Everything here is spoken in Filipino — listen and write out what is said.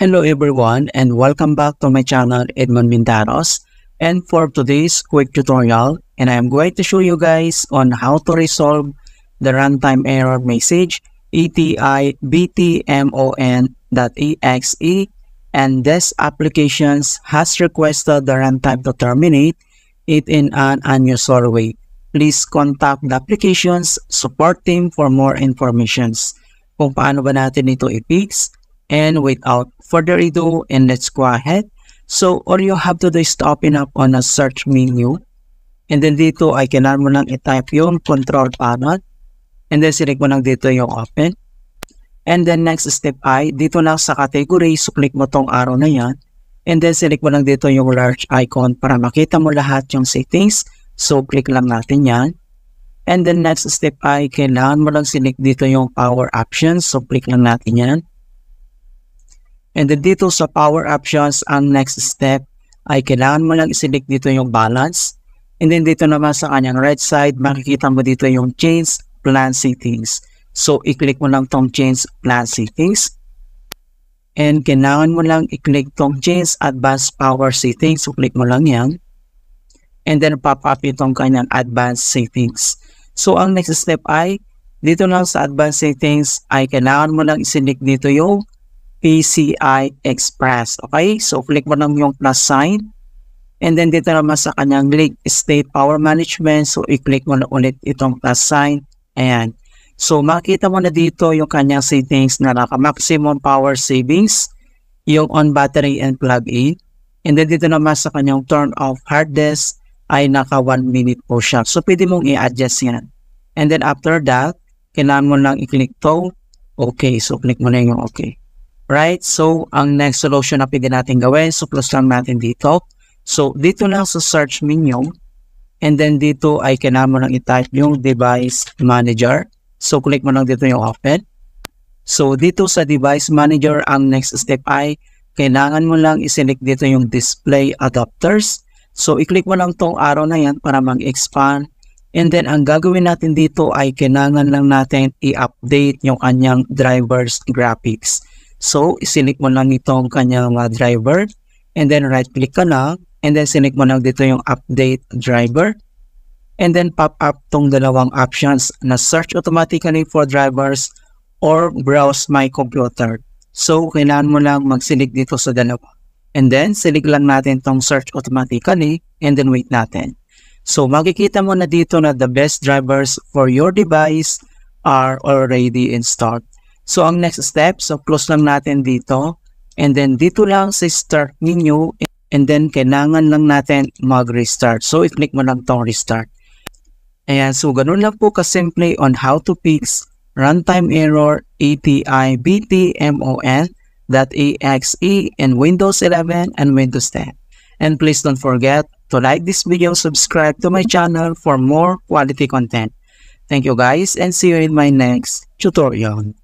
Hello everyone and welcome back to my channel Edmond Mindaros, and for today's quick tutorial, and I am going to show you guys on how to resolve the runtime error message ETI BTMON.exe, and this applications has requested the runtime to terminate it in an unusual way. Please contact the application's support team for more informations kung paano ba natin ito i-fix. And without further ado, and let's go ahead. So all you have to do is to open up on a search menu, and then dito ay kailangan mo lang i-type yung control panel, and then select mo lang dito yung open. And then next step ay dito lang sa category, so click mo tong arrow na yan, and then select mo lang dito yung large icon para makita mo lahat yung settings. So click lang natin yan. And then next step ay kailangan mo lang select dito yung power options, so click lang natin yan. And then dito sa power options, ang next step ay kailangan mo lang i-select dito yung balance. And then dito naman sa kanyang right side, makikita mo dito yung change plan settings. So i-click mo lang tong change plan settings. And kailangan mo lang i-click tong change advanced power settings. So click mo lang yan. And then pop up itong kanyang advanced settings. So ang next step ay dito lang sa advanced settings ay kailangan mo lang i-select dito yung PCI Express. Okay? So, click mo lang yung plus sign. And then, dito naman sa kanyang link, State Power Management. So, i-click mo na ulit itong plus sign. Ayan. So, makita mo na dito yung kanyang settings na naka-maximum power savings, yung on battery and plug-in. And then, dito naman sa kanyang turn off hard disk ay naka 1 minute po siya. So, pwede mong i-adjust yan. And then, after that, kailangan mo lang i-click to okay. So, click mo na yung okay. Right? So, ang next solution na pwede natin gawin, so close lang natin dito. So, dito lang sa search menu, and then dito ay kailangan mo lang i-type yung device manager. So, click mo lang dito yung open. So, dito sa device manager, ang next step ay kailangan mo lang i-select dito yung display adapters. So, i-click mo lang tong arrow na yan para mag-expand. And then, ang gagawin natin dito ay kailangan lang natin i-update yung kanyang driver's graphics. So, select mo lang itong kanyang driver, and then right-click ka lang, and then select mo lang dito yung update driver, and then pop up tong dalawang options na search automatically for drivers or browse my computer. So, kailangan mo lang mag-select dito sa dalawa. And then, select lang natin tong search automatically, and then wait natin. So, makikita mo na dito na the best drivers for your device are already installed. So, ang next step, so close lang natin dito. And then, dito lang sa start menu. And then, kailangan lang natin mag-restart. So, i-click mo lang tong restart. Ayan, so ganun lang po kasimple on how to fix runtime error ETI BTMON.exe in Windows 11 and Windows 10. And please don't forget to like this video, subscribe to my channel for more quality content. Thank you guys, and see you in my next tutorial.